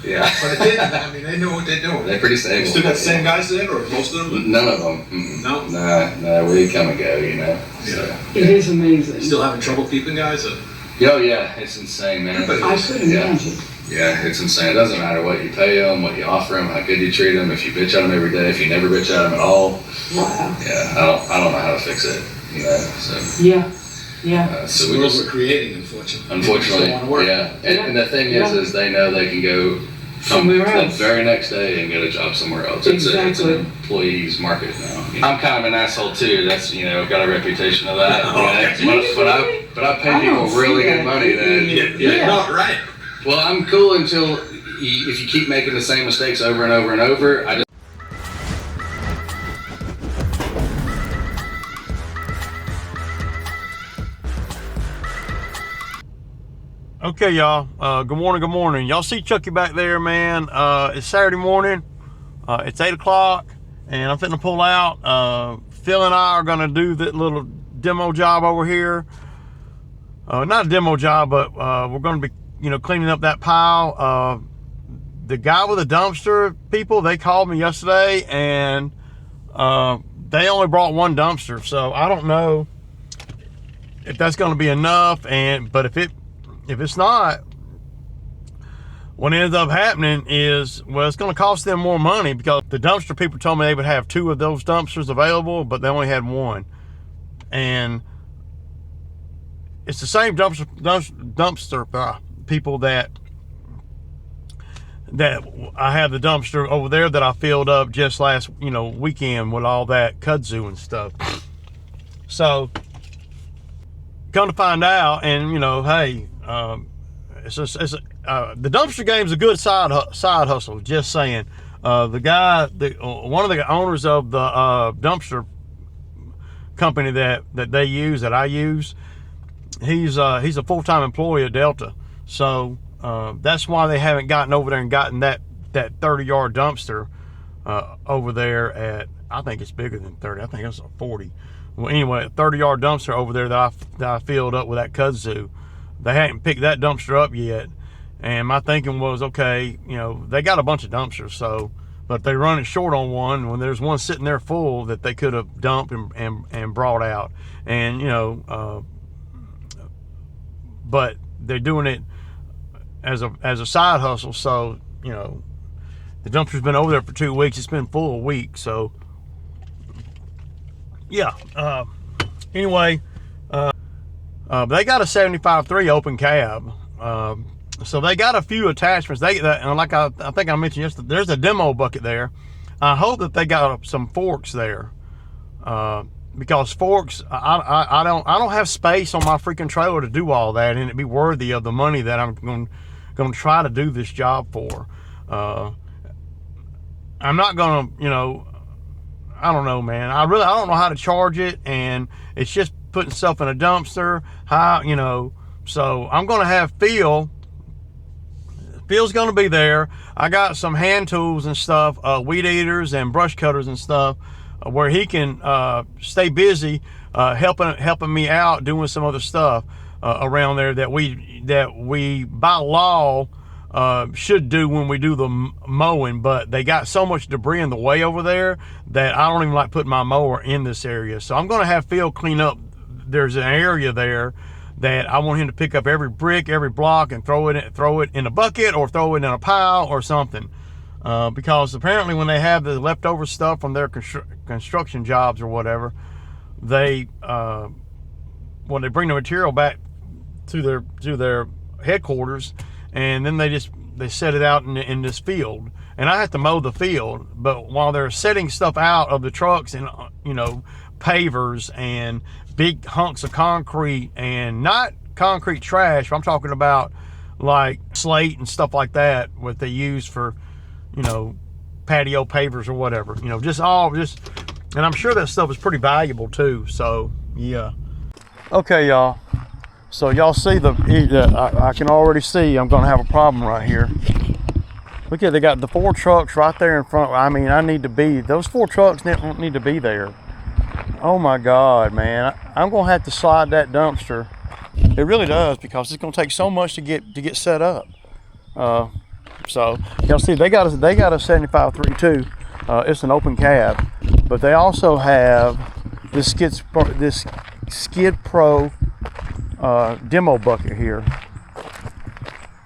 Yeah. But it didn't. I mean, they knew what they're doing. They're pretty stable. You still got the same guys there, or most of them? None of them. Mm-mm. No? No, we come and go, you know. Yeah. So. It is amazing. You still having trouble keeping guys? Or? Oh, yeah, it's insane, man. I could imagine. Yeah, it's insane. It doesn't matter what you pay them, what you offer them, how good you treat them, if you bitch at them every day, if you never bitch at them at all. Wow. Yeah, I don't know how to fix it, you know, so. Yeah, yeah. So we just, we're creating, unfortunately. Unfortunately, yeah. And the thing is they know they can go somewhere else the very next day and get a job somewhere else. Exactly. It's an employee's market now. You know? I'm kind of an asshole too. That's, you know, got a reputation of that. But I pay people really good money then. Yeah. No, right. Well, I'm cool until if you keep making the same mistakes over and over and over. Okay, y'all. Good morning. Y'all see Chucky back there, man? It's Saturday morning. It's 8 o'clock, and I'm fitting to pull out. Phil and I are gonna do that little demo job over here. Not a demo job, but we're gonna be, you know, cleaning up that pile. The guy with the dumpster people, they called me yesterday, and they only brought one dumpster, so I don't know if that's gonna be enough. But if it's not, what ends up happening is, well, it's going to cost them more money, because the dumpster people told me they would have 2 of those dumpsters available, but they only had 1. And it's the same dumpster people that I have the dumpster over there that I filled up just last, you know, weekend with all that kudzu and stuff. So come to find out, and you know, hey, the dumpster game's a good side hustle. Just saying. The guy, one of the owners of the dumpster company that I use, he's a full-time employee at Delta. So that's why they haven't gotten over there and gotten that 30-yard dumpster over there at, I think it's bigger than 30. I think it's a 40. Well, anyway, a 30-yard dumpster over there that I filled up with that kudzu. They hadn't picked that dumpster up yet, and my thinking was, okay, you know, they got a bunch of dumpsters, so, but they run it short on one when there's one sitting there full that they could have dumped and brought out, and you know, but they're doing it as a side hustle. So you know, the dumpster's been over there for 2 weeks. It's been full a week, so yeah. Anyway. They got a 75.3 open cab, so they got a few attachments. And like I think I mentioned yesterday, there's a demo bucket there. I hope that they got some forks there, because forks, I don't have space on my freaking trailer to do all that, and it'd be worthy of the money that I'm going to try to do this job for. I'm not gonna, you know, I don't know, man. I don't know how to charge it, and it's just putting stuff in a dumpster, you know. So I'm gonna have Phil's gonna be there. I got some hand tools and stuff, weed eaters and brush cutters and stuff, where he can stay busy helping me out doing some other stuff around there that we by law should do when we do the mowing. But they got so much debris in the way over there that I don't even like putting my mower in this area. So I'm gonna have Phil clean up. There's an area there that I want him to pick up every brick, every block, and throw it in a bucket, or throw it in a pile or something. Because apparently when they have the leftover stuff from their construction jobs or whatever, when they bring the material back to their headquarters, and then they set it out in this field, and I have to mow the field. But while they're setting stuff out of the trucks, and you know, pavers and big hunks of concrete, and not concrete trash, I'm talking about like slate and stuff like that, what they use for, you know, patio pavers or whatever, you know, and I'm sure that stuff is pretty valuable too. So yeah. Okay, y'all, so y'all see I can already see I'm gonna have a problem right here. Look at, they got the 4 trucks right there in front. I mean, those 4 trucks don't need to be there. Oh my God, man. I'm gonna have to slide that dumpster. It really does, because it's gonna take so much to get set up. So y'all see, they got a 75.32. It's an open cab, but they also have this Skid Pro demo bucket here.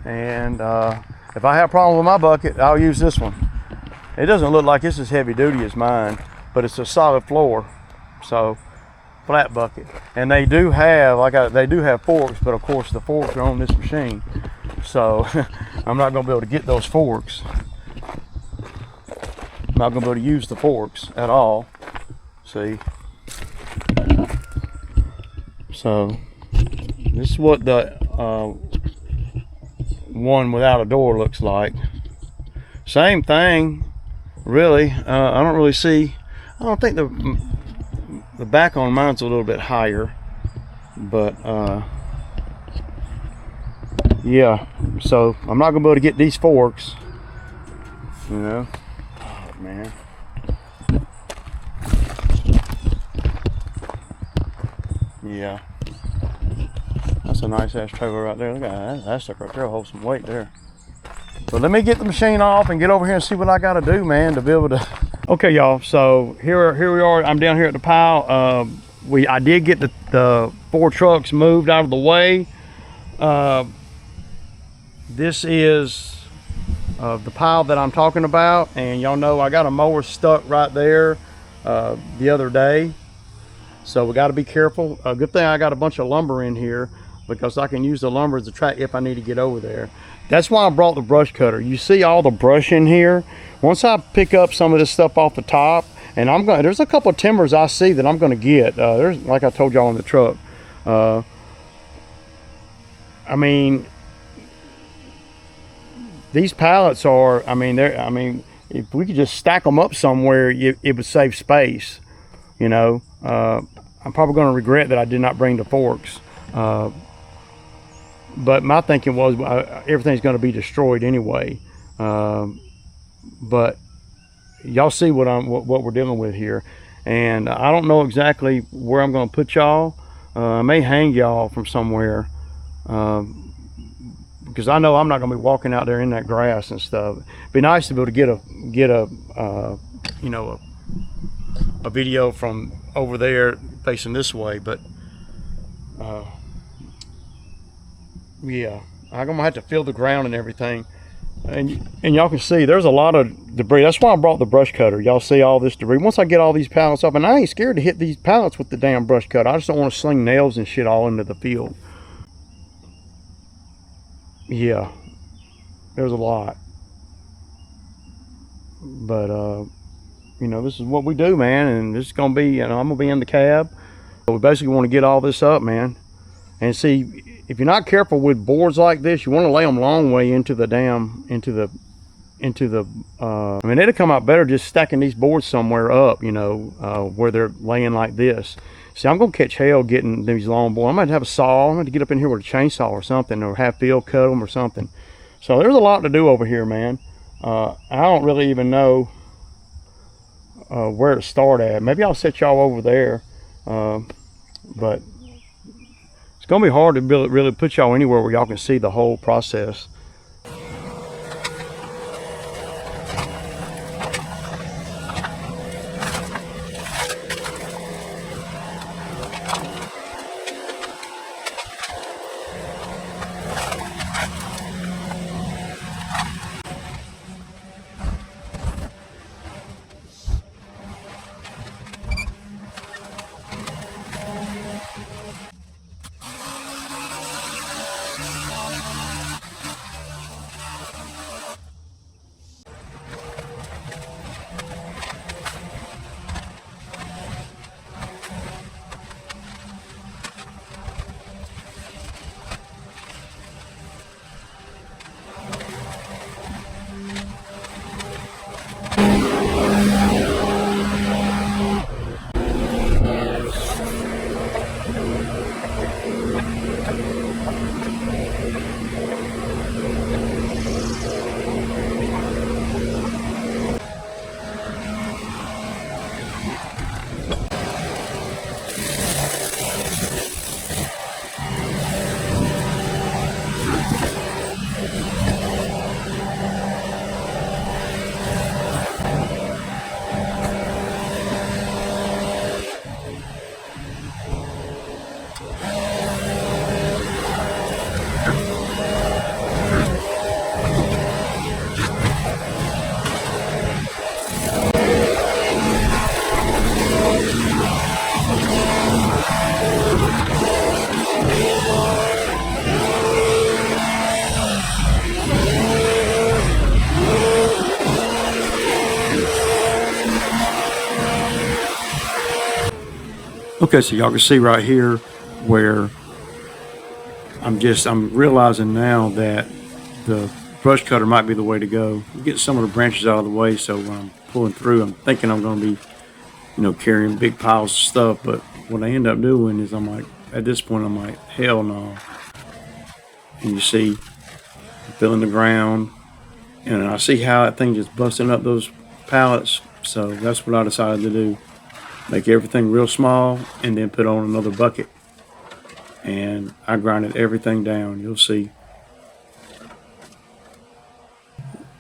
And if I have a problem with my bucket, I'll use this one. It doesn't look like it's as heavy duty as mine, but it's a solid floor, so flat bucket. And they do have they do have forks, but of course the forks are on this machine, so I'm not going to be able to get those forks. I'm not going to be able to use the forks at all. See, so this is what the one without a door looks like. Same thing, really. I don't really see. I don't think the back on mine's a little bit higher, but yeah. So I'm not gonna be able to get these forks. You know, oh, man. Yeah. That's a nice ass trailer right there. Look at that. That stuff right there will hold some weight there. But let me get the machine off and get over here and see what I got to do, man, to be able to. Okay, y'all. So here we are. I'm down here at the pile. I did get the 4 trucks moved out of the way. This is the pile that I'm talking about, and y'all know I got a mower stuck right there the other day. So we got to be careful. A good thing I got a bunch of lumber in here, because I can use the lumber as a track if I need to get over there. That's why I brought the brush cutter. You see all the brush in here. Once I pick up some of this stuff off the top, and there's a couple of timbers I see that I'm going to get. There's, like I told y'all in the truck. I mean, these pallets are. If we could just stack them up somewhere, it would save space. You know, I'm probably going to regret that I did not bring the forks. But my thinking was everything's going to be destroyed anyway. But y'all see what we're dealing with here, and I don't know exactly where I'm going to put y'all. I may hang y'all from somewhere, because I know I'm not going to be walking out there in that grass and stuff. It'd be nice to be able to get a you know, a video from over there facing this way, but yeah, I'm gonna have to fill the ground and everything, and y'all can see there's a lot of debris. That's why I brought the brush cutter. Y'all see all this debris. Once I get all these pallets up, and I ain't scared to hit these pallets with the damn brush cutter. I just don't want to sling nails and shit all into the field. Yeah, there's a lot, but you know, this is what we do, man, and this is gonna be, you know, I'm gonna be in the cab. But we basically want to get all this up, man. And see, if you're not careful with boards like this, you want to lay them long way into the I mean, it'll come out better just stacking these boards somewhere up, you know, where they're laying like this. See, I'm gonna catch hell getting these long boards. I'm gonna have a saw. I'm gonna get up in here with a chainsaw or something, or have Phil cut them or something. So there's a lot to do over here, man. I don't really even know where to start at. Maybe I'll set y'all over there, but it's gonna be hard to really put y'all anywhere where y'all can see the whole process. Okay, so y'all can see right here where I'm realizing now that the brush cutter might be the way to go. Get some of the branches out of the way, so when I'm pulling through, I'm thinking I'm going to be, carrying big piles of stuff. But what I end up doing is at this point, I'm like, hell no. And you see, filling the ground, and I see how that thing just busting up those pallets. So that's what I decided to do. Make everything real small and then put on another bucket. And I grinded everything down. You'll see.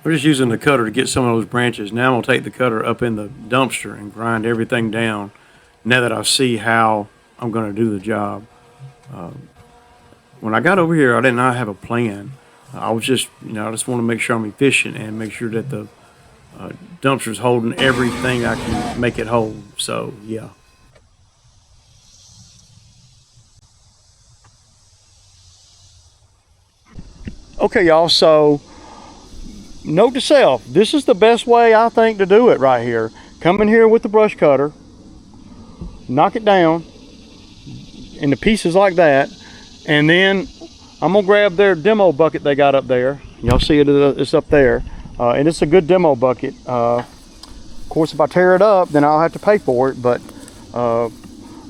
We're just using the cutter to get some of those branches. Now I'm going to take the cutter up in the dumpster and grind everything down now that I see how I'm going to do the job. When I got over here, I did not have a plan. I was just, I just want to make sure I'm efficient and make sure that the dumpster's holding everything I can make it hold. So, yeah. Okay, y'all, so note to self, this is the best way I think to do it right here. Come in here with the brush cutter, knock it down into pieces like that, and then I'm gonna grab their demo bucket they got up there. Y'all see it's up there, and it's a good demo bucket. Of course, if I tear it up, then I'll have to pay for it, but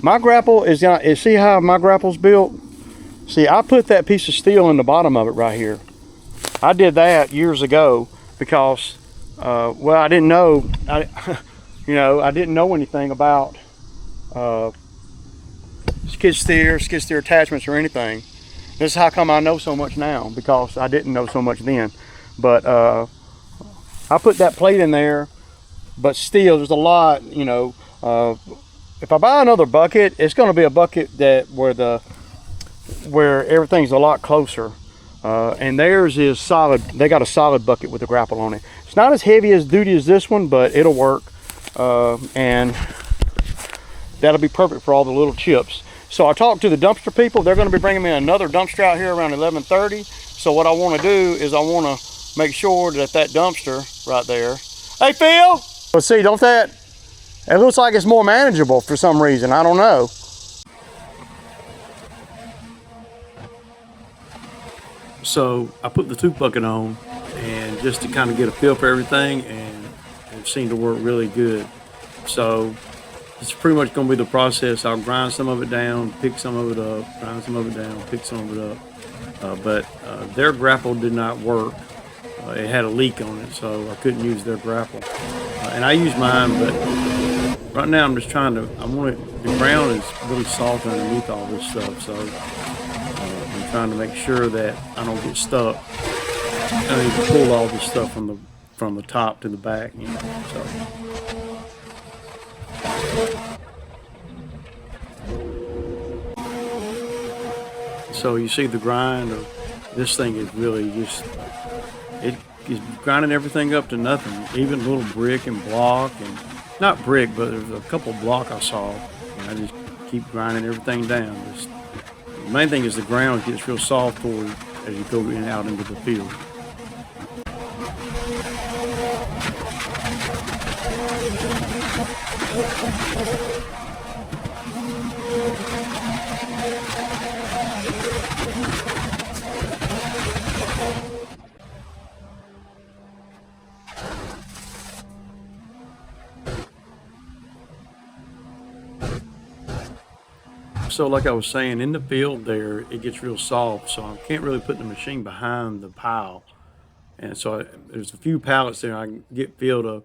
my grapple is gonna, see how my grapple's built? See, I put that piece of steel in the bottom of it right here. I did that years ago because, well, I didn't know, I didn't know anything about skid steer attachments or anything. This is how come I know so much now, because I didn't know so much then. But I put that plate in there, but still, there's a lot, if I buy another bucket, it's going to be a bucket that where everything's a lot closer. And theirs is solid. They got a solid bucket with a grapple on it. It's not as heavy as duty as this one, but it'll work. And that'll be perfect for all the little chips. So I talked to the dumpster people. They're going to be bringing me another dumpster out here around 11:30. So what I want to do is I want to make sure that dumpster right there. Hey, Phil! Let's see, it looks like it's more manageable for some reason. I don't know. So I put the tooth bucket on, and just to kind of get a feel for everything, and it seemed to work really good. So it's pretty much going to be the process. I'll grind some of it down, pick some of it up, grind some of it down, pick some of it up. But their grapple did not work. It had a leak on it, so I couldn't use their grapple. And I used mine, but right now I'm just trying to, the ground is really soft underneath all this stuff, so I'm trying to make sure that I don't get stuck. I need to pull all this stuff from the top to the back, So you see the grind of this thing is really just, it is grinding everything up to nothing, even a little brick and block, and not brick, but there's a couple block I saw, and I just keep grinding everything down. The main thing is the ground gets real soft forward as you go in and out into the field. So like I was saying, in the field there, it gets real soft, so I can't really put the machine behind the pile. And so there's a few pallets there I can get Phil to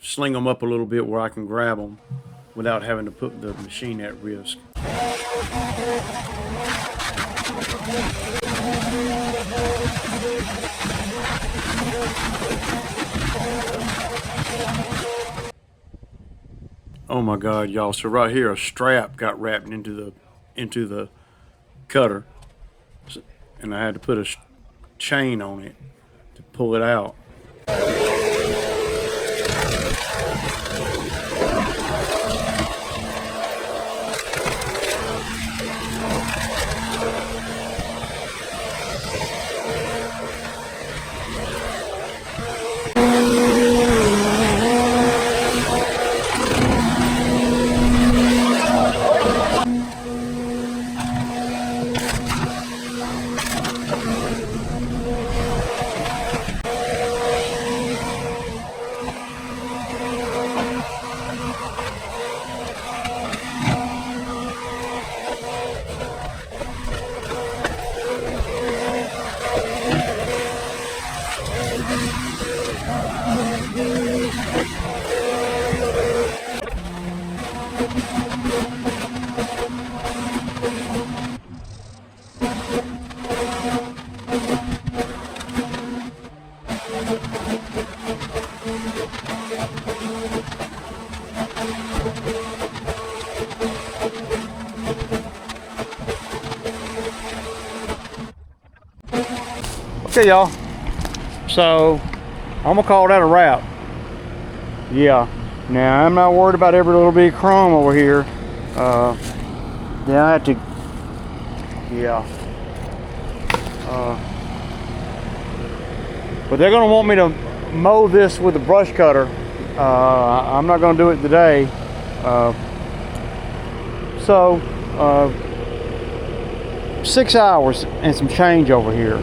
sling them up a little bit where I can grab them without having to put the machine at risk. Oh my God, y'all! So right here, a strap got wrapped into the cutter, and I had to put a chain on it to pull it out. Okay, y'all. So I'm gonna call that a wrap. Yeah. Now I'm not worried about every little bit of chrome over here. Yeah, I have to. Yeah. But they're gonna want me to mow this with a brush cutter. I'm not gonna do it today. So 6 hours and some change over here.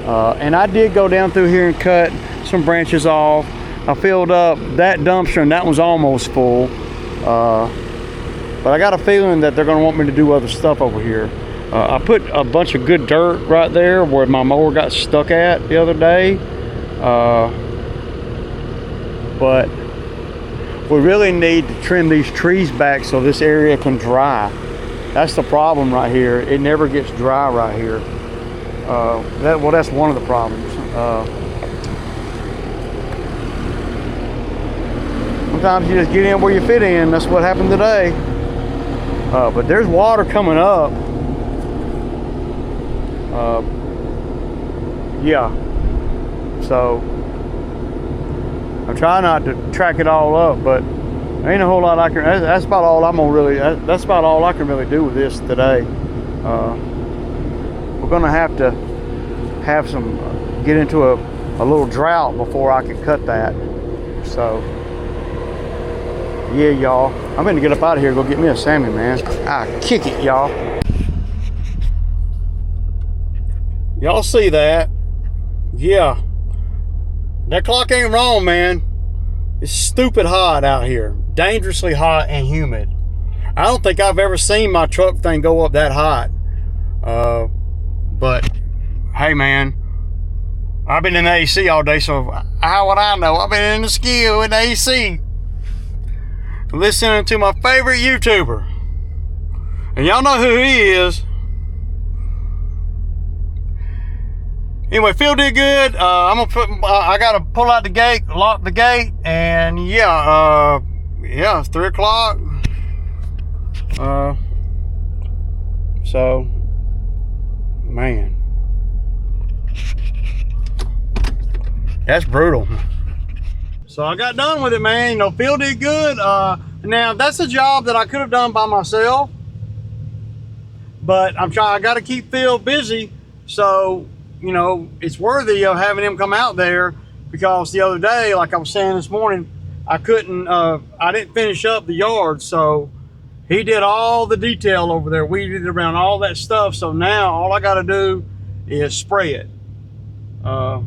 And I did go down through here and cut some branches off. I filled up that dumpster and that one's almost full. But I got a feeling that they're gonna want me to do other stuff over here. I put a bunch of good dirt right there where my mower got stuck at the other day. But we really need to trim these trees back so this area can dry. That's the problem right here. It never gets dry right here. Well, that's one of the problems. Sometimes you just get in where you fit in. That's what happened today. But there's water coming up. Yeah. So I'm trying not to track it all up, but there ain't a whole lot I can. That's about all I'm gonna really. That's about all I can really do with this today. We're gonna have to have some get into a little drought before I can cut that. So yeah, y'all, I'm gonna get up out of here and go get me a salmon, man. I kick it, y'all. Y'all see that? Yeah, that clock ain't wrong, man. It's stupid hot out here, dangerously hot and humid. I don't think I've ever seen my truck thing go up that hot. But hey, man, I've been in the AC all day, so how would I know? I've been in the skill in the AC, listening to my favorite YouTuber, and y'all know who he is. Anyway, Phil did good. I'm gonna put. I gotta pull out the gate, lock the gate, and yeah, yeah, it's 3 o'clock. So, man, that's brutal. So I got done with it, man. You know, Phil did good. Now that's a job that I could have done by myself, but I'm trying. I got to keep Phil busy, so you know it's worthy of having him come out there, because the other day, like I was saying this morning, I couldn't. I didn't finish up the yard, so he did all the detail over there, weeded around all that stuff. So now all I got to do is spray it. Man,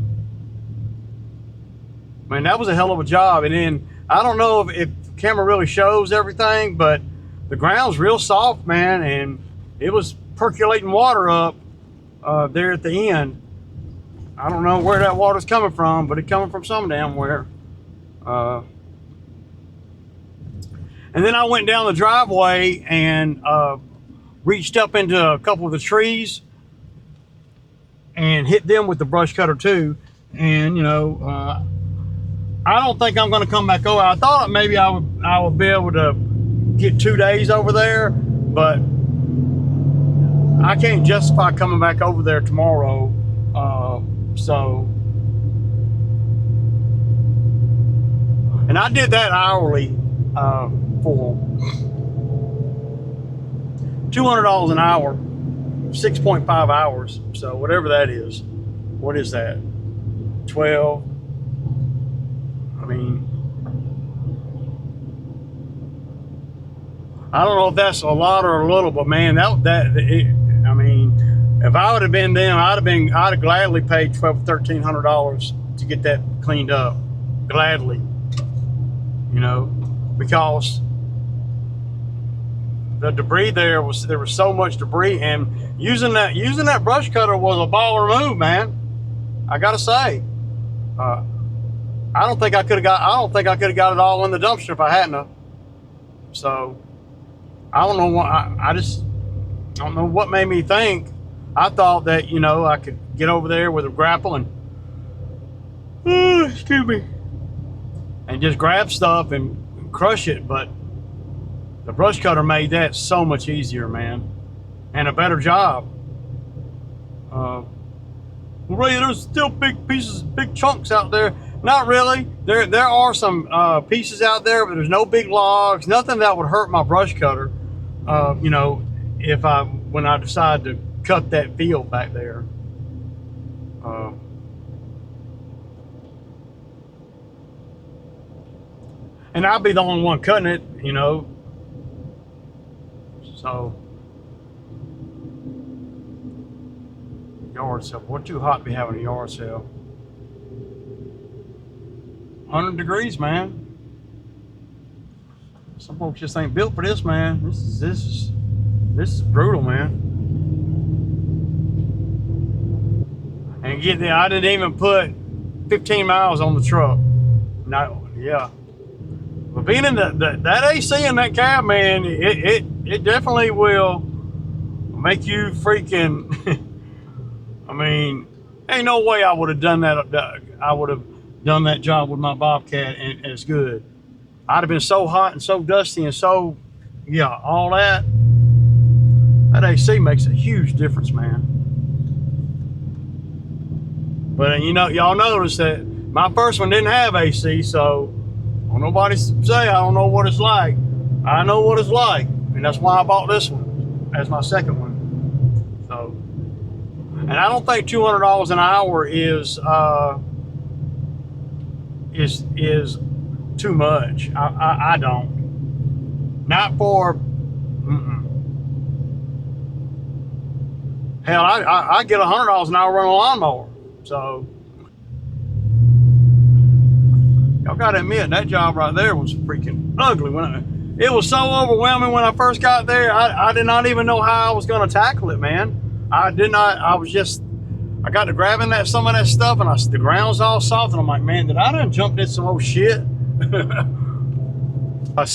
that was a hell of a job. And then I don't know if the camera really shows everything, but the ground's real soft, man, and it was percolating water up there at the end. I don't know where that water's coming from, but it's coming from some damn where. And then I went down the driveway and reached up into a couple of the trees and hit them with the brush cutter too. And you know, I don't think I'm going to come back over. I thought maybe I would be able to get 2 days over there, but I can't justify coming back over there tomorrow. So, and I did that hourly for $200 an hour, 6.5 hours. So whatever that is, what is that? 12. I mean, I don't know if that's a lot or a little, but man, I mean, if I would have been them, I'd have gladly paid $1,200-1,300 to get that cleaned up, gladly, you know, because the debris there was so much debris, and using that brush cutter was a baller move, man. I gotta say, I don't think I could have got it all in the dumpster if I hadn't have. So I don't know what I don't know what made me think. I thought that, you know, I could get over there with a grapple and excuse me, and just grab stuff and crush it, but the brush cutter made that so much easier, man, and a better job. Well, Ray, there's still big pieces, big chunks out there. Not really. There are some pieces out there, but there's no big logs, nothing that would hurt my brush cutter. You know, when I decide to cut that field back there. And I'll be the only one cutting it, you know. So, yard sale. We're too hot to be having a yard sale. 100 degrees, man. Some folks just ain't built for this, man. This is brutal, man. And get there, I didn't even put 15 miles on the truck. No, yeah. But being in that AC in that cab, man, it definitely will make you freaking. I mean, ain't no way I would have done that. I would have done that job with my Bobcat and as good. I'd have been so hot and so dusty and so, yeah, all that. That AC makes a huge difference, man. But you know, y'all notice that my first one didn't have AC, so don't nobody say I don't know what it's like. I know what it's like, and that's why I bought this one as my second one. So, and I don't think $200 an hour is too much. I don't. Not for. Hell, I get $100 an hour running a lawnmower. So, y'all gotta admit, that job right there was freaking ugly. It was so overwhelming when I first got there. I did not even know how I was gonna tackle it, man. I got to grabbing some of that stuff, and the ground's all soft, and I'm like, man, did I done jumped in some old shit? I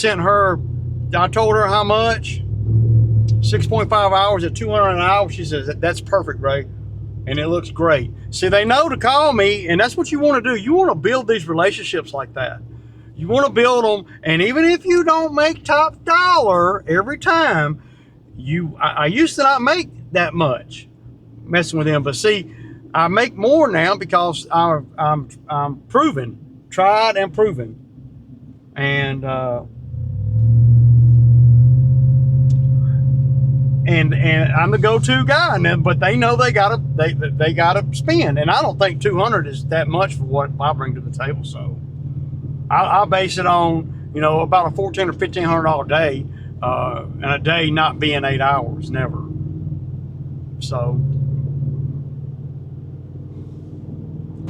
told her how much, 6.5 hours at $200 an hour. She says, that's perfect, Ray. And it looks great. See, they know to call me, and that's what you want to do. You want to build these relationships like that. You want to build them, and even if you don't make top dollar every time, I used to not make that much messing with them, but see, I make more now because I'm proven, tried and proven, and I'm the go-to guy. But they know they gotta spend, and I don't think 200 is that much for what I bring to the table. So I base it on, you know, about a $1,400 or $1,500 day, and a day not being 8 hours, never. So,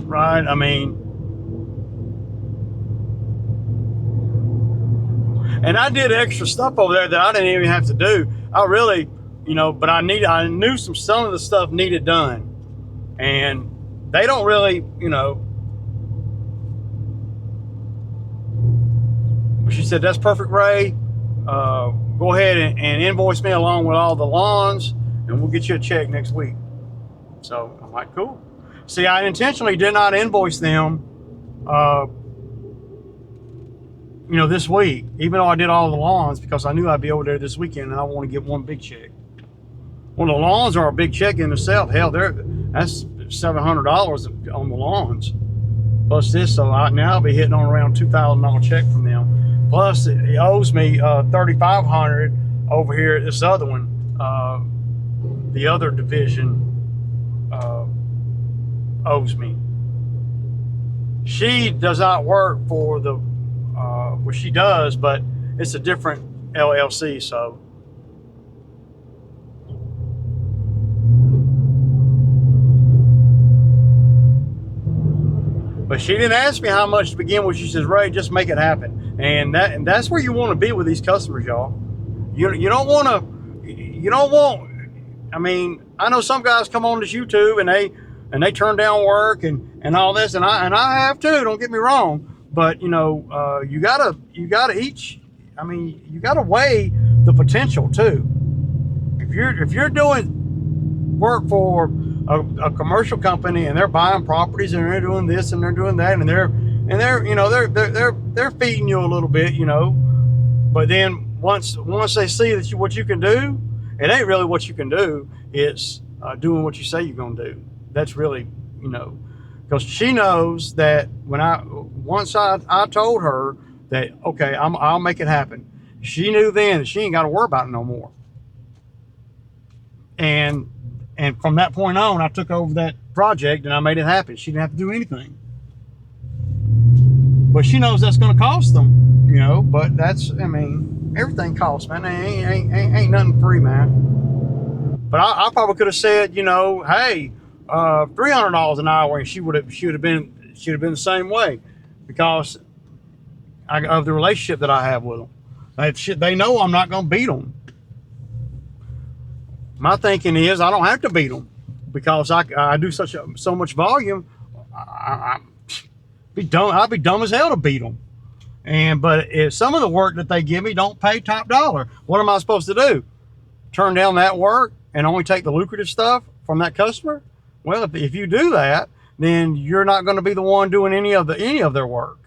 right? I mean, and I did extra stuff over there that I didn't even have to do. I really, you know, but I knew some of the stuff needed done, and they don't really, you know. She said, that's perfect, Ray. Go ahead and invoice me along with all the lawns, and we'll get you a check next week. So I'm like, cool. See, I intentionally did not invoice them, you know, this week, even though I did all the lawns, because I knew I'd be over there this weekend, and I want to get one big check. Well, the lawns are a big check in itself. Hell, that's $700 on the lawns, plus this. So now I'll be hitting on around $2,000 check from them. Plus, it owes me $3,500 over here at this other one, the other division owes me. She does not work for the, well, she does, but it's a different LLC, so. But she didn't ask me how much to begin with. She says, Ray, just make it happen. And that's where you want to be with these customers, y'all. You don't want, I mean, I know some guys come on this YouTube and and they turn down work and all this, and I have too. Don't get me wrong, but you know, you gotta each. I mean, you gotta weigh the potential too. If you're doing work for a commercial company and they're buying properties and they're doing this and they're doing that and they're you know they're feeding you a little bit, you know, but then once they see that what you can do, it ain't really what you can do. It's doing what you say you're gonna do. That's really, you know, because she knows that when once I told her that, okay, I'll make it happen. She knew then that she ain't got to worry about it no more. And from that point on, I took over that project and I made it happen. She didn't have to do anything. But she knows that's going to cost them, you know. But that's, I mean, everything costs, man. Ain't nothing free, man. But I probably could have said, you know, hey, $300 an hour, and she would have been the same way, because of the relationship that I have with them. They know I'm not going to beat them. My thinking is I don't have to beat them, because I do so much volume. I'd be dumb as hell to beat them. But if some of the work that they give me don't pay top dollar, what am I supposed to do? Turn down that work and only take the lucrative stuff from that customer? Well, if you do that, then you're not going to be the one doing any of their work.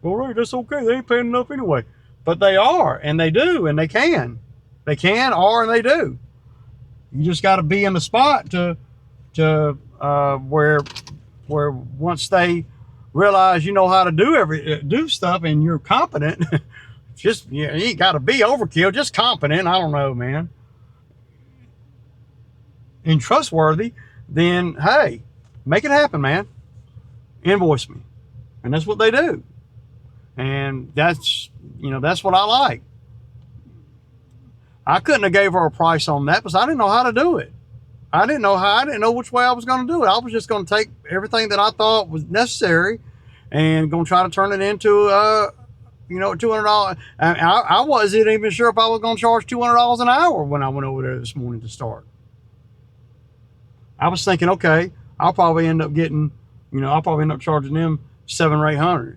Well, right, that's okay. They ain't paying enough anyway. But they are, and they do, and they can. They can, and they do. You just got to be in the spot to where once they realize you know how to do stuff and you're competent, just, you ain't got to be overkill, just competent. I don't know, man. And trustworthy, then hey, make it happen, man. Invoice me. And that's what they do. And that's what I like. I couldn't have gave her a price on that because I didn't know how to do it. I didn't know which way I was going to do it. I was just going to take everything that I thought was necessary and going to try to turn it into $200. And I wasn't even sure if I was going to charge $200 an hour when I went over there this morning to start. I was thinking, okay, I'll probably end up charging them $700 or $800.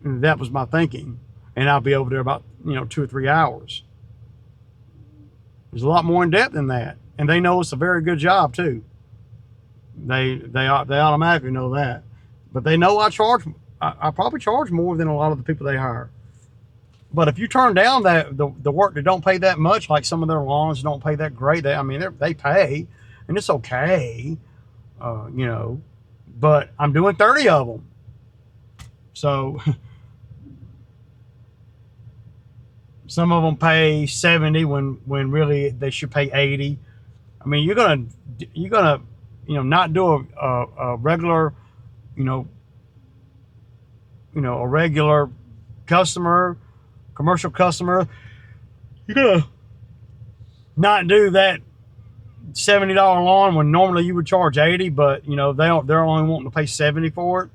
And that was my thinking. And I'll be over there about 2 or 3 hours. There's a lot more in depth than that, and they know it's a very good job too. They automatically know that, but they know I probably charge more than a lot of the people they hire. But if you turn down the work that don't pay that much, like some of their lawns don't pay that great, they pay, and it's okay, But I'm doing 30 of them, so. Some of them pay 70 when really they should pay 80. I mean, you're gonna not do a regular, a regular customer, commercial customer. You're gonna not do that $70 lawn when normally you would charge 80, but they're only wanting to pay 70 for it.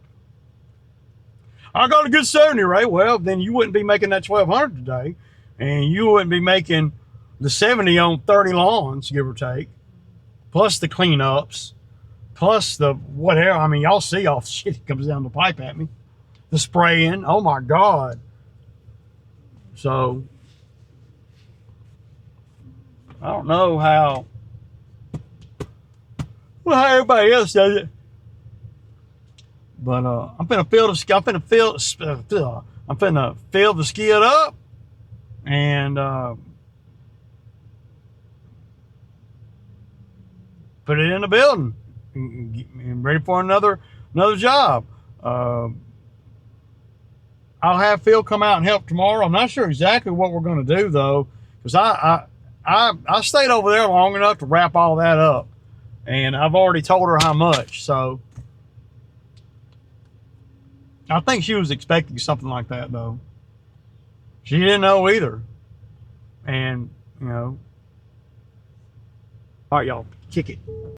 I got a good 70, right? Well, then you wouldn't be making that $1,200 today. And you wouldn't be making the 70 on 30 lawns, give or take, plus the cleanups, plus the whatever. I mean, y'all see all the shit that comes down the pipe at me. The spraying, oh my God. So, I don't know how everybody else does it. But I'm finna fill the skid up. And put it in the building and ready for another job. I'll have Phil come out and help tomorrow. I'm not sure exactly what we're going to do though, because I stayed over there long enough to wrap all that up, and I've already told her how much. So I think she was expecting something like that though. She didn't know either. And, all right, y'all, kick it.